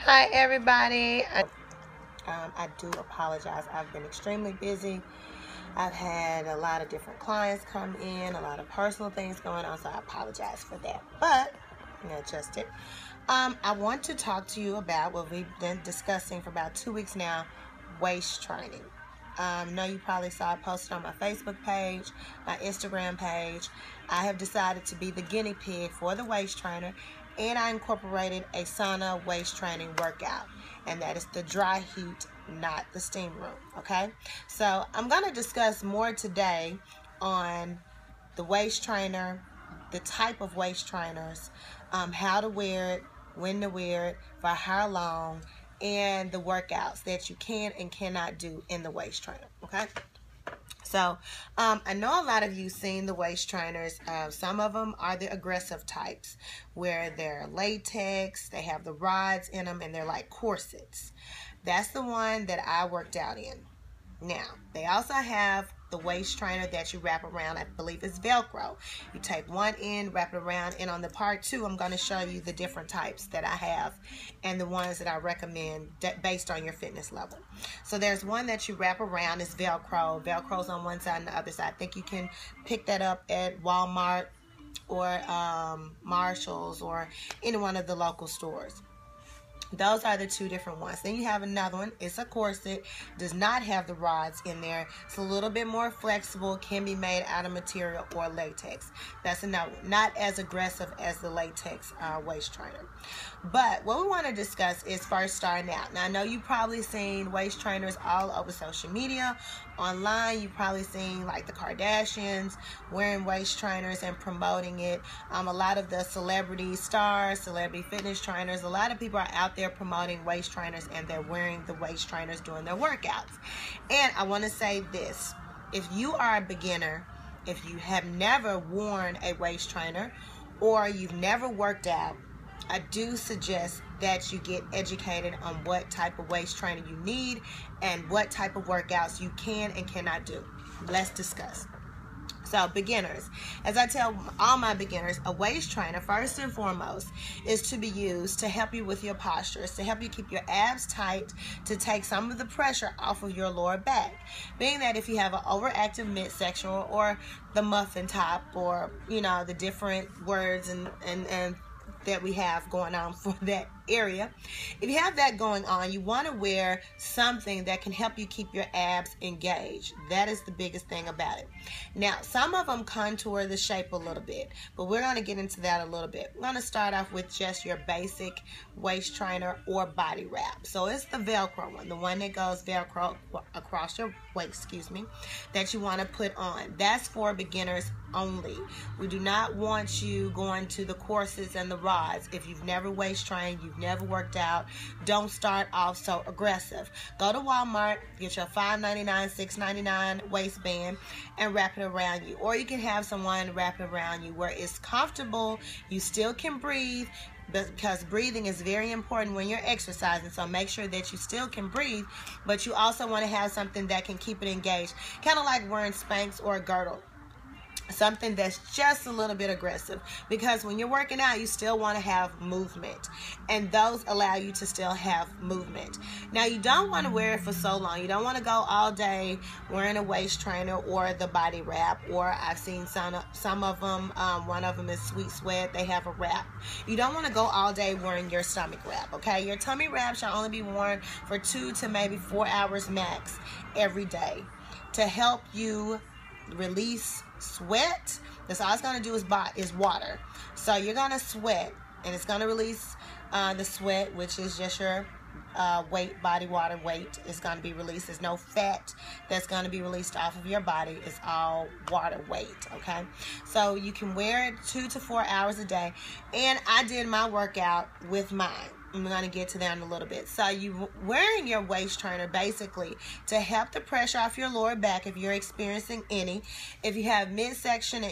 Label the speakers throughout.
Speaker 1: Hi everybody. I do apologize. I've been extremely busy. I've had a lot of different clients come in, a lot of personal things going on, so I apologize for that. But I'm gonna adjust it. I want to talk to you about what we've been discussing for about 2 weeks now, waist training. I know you probably saw it posted on my Facebook page, my Instagram page. I have decided to be the guinea pig for the waist trainer, and I incorporated a sauna waist training workout, and that is the dry heat, not the steam room. Okay, so I'm going to discuss more today on the waist trainer, the type of waist trainers, how to wear it, when to wear it, for how long, and the workouts that you can and cannot do in the waist trainer. Okay, so I know a lot of you seen the waist trainers. Some of them are the aggressive types where they're latex, they have the rods in them, and they're like corsets. That's the one that I worked out in. Now, they also have the waist trainer that you wrap around. I believe it's Velcro. You take one end, wrap it around, and on the part 2, I'm going to show you the different types that I have and the ones that I recommend based on your fitness level. So there's one that you wrap around. It's Velcro. Velcro's on one side and the other side. I think you can pick that up at Walmart or Marshalls or any one of the local stores. Those are the 2 different ones. Then you have another one. It's a corset. Does not have the rods in there. It's a little bit more flexible. Can be made out of material or latex. That's another one. Not as aggressive as the latex waist trainer. But what we want to discuss is first starting out. Now, I know you've probably seen waist trainers all over social media. Online, you've probably seen like the Kardashians wearing waist trainers and promoting it. A lot of the celebrity stars, celebrity fitness trainers, a lot of people are out there promoting waist trainers, and they're wearing the waist trainers during their workouts. And I want to say this: if you are a beginner, if you have never worn a waist trainer or you've never worked out, I do suggest that you get educated on what type of waist training you need and what type of workouts you can and cannot do. Let's discuss. So, beginners, as I tell all my beginners, a waist trainer, first and foremost, is to be used to help you with your postures, to help you keep your abs tight, to take some of the pressure off of your lower back. Being that if you have an overactive midsection or the muffin top, or, you know, the different words and that we have going on for that area. If you have that going on, you want to wear something that can help you keep your abs engaged. That is the biggest thing about it. Now, some of them contour the shape a little bit, but we're going to get into that a little bit. We're going to start off with just your basic waist trainer or body wrap. So it's the Velcro one, the one that goes Velcro across your waist, that you want to put on. That's for beginners only. We do not want you going to the corsets and the rods. If you've never waist trained, you've never worked out, don't start off so aggressive. Go to Walmart, get your $5.99, $6.99 waistband and wrap it around you. Or you can have someone wrap it around you where it's comfortable, you still can breathe, because breathing is very important when you're exercising. So make sure that you still can breathe, but you also want to have something that can keep it engaged, kind of like wearing Spanx or a girdle. Something that's just a little bit aggressive, because when you're working out, you still want to have movement, and those allow you to still have movement. Now, you don't want to wear it for so long. You don't want to go all day wearing a waist trainer or the body wrap, or I've seen some of them, one of them is Sweet Sweat, they have a wrap. You don't want to go all day wearing your stomach wrap, okay? Your tummy wrap should only be worn for 2 to maybe 4 hours max every day to help you release sweat. That's all it's going to do is water. So you're going to sweat, and it's going to release the sweat, which is just your weight, body water weight is going to be released. There's no fat that's going to be released off of your body. It's all water weight, okay? So you can wear it 2 to 4 hours a day, and I did my workout with mine. I'm going to get to that in a little bit. So you wearing your waist trainer basically to help the pressure off your lower back if you're experiencing any. If you have midsection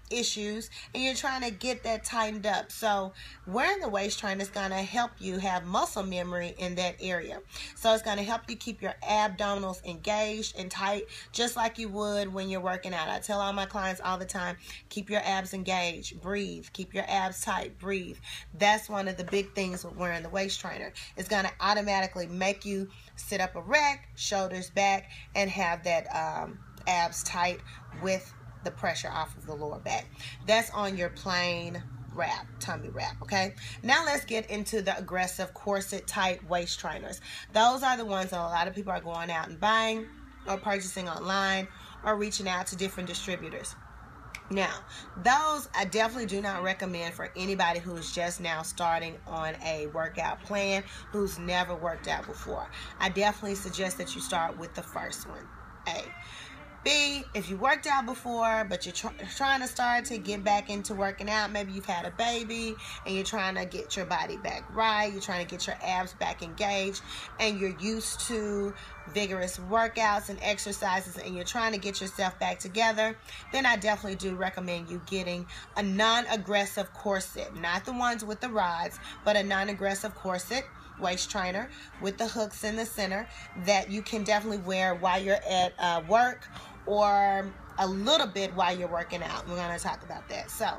Speaker 1: issues, and you're trying to get that tightened up. So wearing the waist trainer is going to help you have muscle memory in that area. So it's going to help you keep your abdominals engaged and tight, just like you would when you're working out. I tell all my clients all the time, keep your abs engaged, breathe, keep your abs tight, breathe. That's one of the big things with wearing the waist trainer. It's going to automatically make you sit up erect, shoulders back, and have that abs tight with the pressure off of the lower back. That's on your plain wrap, tummy wrap, okay? Now let's get into the aggressive corset type waist trainers. Those are the ones that a lot of people are going out and buying or purchasing online or reaching out to different distributors. Now, those I definitely do not recommend for anybody who's just now starting on a workout plan, who's never worked out before. I definitely suggest that you start with the first one, A. B, if you worked out before, but you're trying to start to get back into working out, maybe you've had a baby and you're trying to get your body back right, you're trying to get your abs back engaged, and you're used to vigorous workouts and exercises, and you're trying to get yourself back together, then I definitely do recommend you getting a non-aggressive corset, not the ones with the rods, but a non-aggressive corset waist trainer with the hooks in the center that you can definitely wear while you're at work, or a little bit while you're working out. We're going to talk about that. So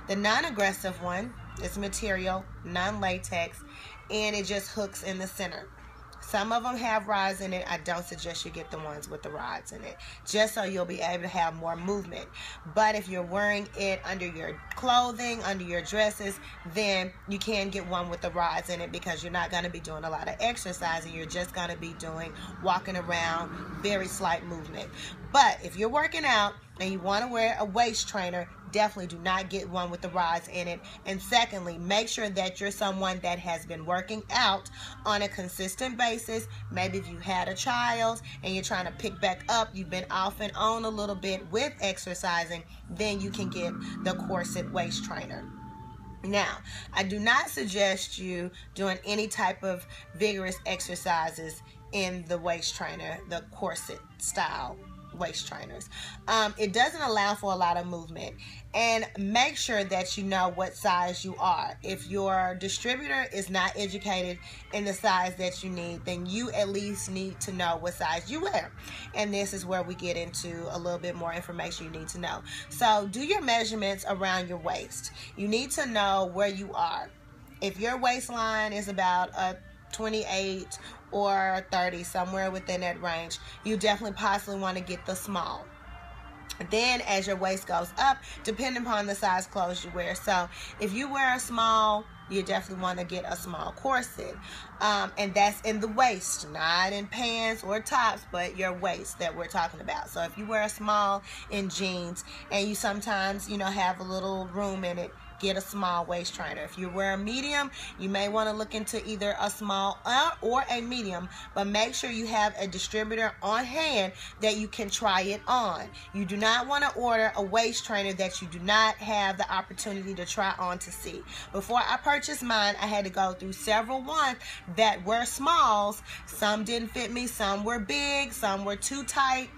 Speaker 1: the non-aggressive one is material, non-latex, and it just hooks in the center. Some of them have rods in it. I don't suggest you get the ones with the rods in it, just so you'll be able to have more movement. But if you're wearing it under your clothing, under your dresses, then you can get one with the rods in it, because you're not going to be doing a lot of exercising. You're just going to be doing walking around, very slight movement. But if you're working out and you want to wear a waist trainer, definitely do not get one with the rods in it. And secondly, make sure that you're someone that has been working out on a consistent basis. Maybe if you had a child and you're trying to pick back up, you've been off and on a little bit with exercising, then you can get the corset waist trainer. Now, I do not suggest you doing any type of vigorous exercises in the waist trainer, the corset style waist trainers. It doesn't allow for a lot of movement. And make sure that you know what size you are. If your distributor is not educated in the size that you need, then you at least need to know what size you wear. And this is where we get into a little bit more information you need to know. So do your measurements around your waist. You need to know where you are. If your waistline is about a 28 or 30, somewhere within that range, you definitely possibly want to get the small. Then as your waist goes up, depending upon the size clothes you wear. So if you wear a small, you definitely want to get a small corset. And that's in the waist, not in pants or tops, but your waist that we're talking about. So if you wear a small in jeans and you sometimes, have a little room in it, get a small waist trainer. If you wear a medium, you may want to look into either a small or a medium, but make sure you have a distributor on hand that you can try it on. You do not want to order a waist trainer that you do not have the opportunity to try on to see. Before I purchased mine, I had to go through several ones that were smalls. Some didn't fit me, some were big, some were too tight.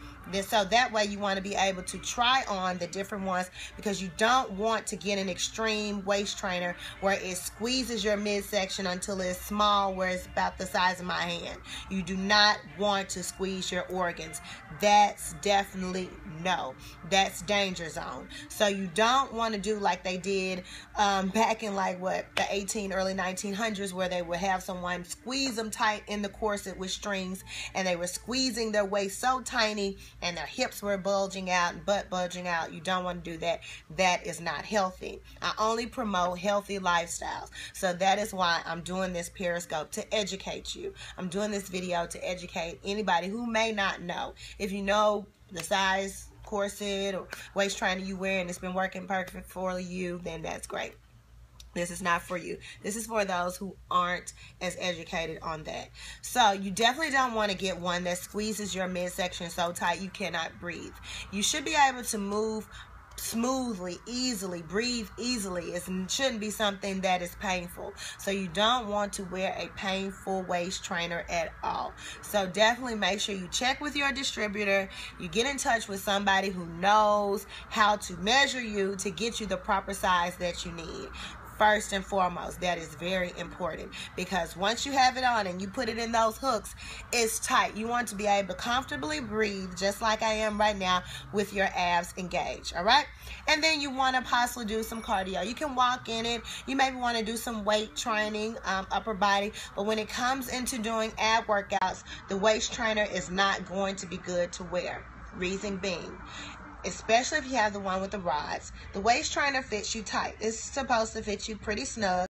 Speaker 1: So that way you want to be able to try on the different ones, because you don't want to get an extreme waist trainer where it squeezes your midsection until it's small, where it's about the size of my hand. You do not want to squeeze your organs. That's definitely no. That's danger zone. So you don't want to do like they did back in the early 1900s, where they would have someone squeeze them tight in the corset with strings, and they were squeezing their waist so tiny and their hips were bulging out and butt bulging out. You don't want to do that. That is not healthy. I only promote healthy lifestyles. So that is why I'm doing this Periscope, to educate you. I'm doing this video to educate anybody who may not know. If you know the size corset or waist trainer you wear and it's been working perfect for you, then that's great. This is not for you. This is for those who aren't as educated on that. So you definitely don't want to get one that squeezes your midsection so tight you cannot breathe. You should be able to move smoothly, easily, breathe easily. It shouldn't be something that is painful. So you don't want to wear a painful waist trainer at all. So definitely make sure you check with your distributor. You get in touch with somebody who knows how to measure you to get you the proper size that you need. First and foremost, that is very important, because once you have it on and you put it in those hooks, it's tight. You want to be able to comfortably breathe, just like I am right now, with your abs engaged. All right, and then you want to possibly do some cardio. You can walk in it. You maybe want to do some weight training, upper body, but when it comes into doing ab workouts, the waist trainer is not going to be good to wear. Reason being, especially if you have the one with the rods, the waist trainer fits you tight. It's supposed to fit you pretty snug.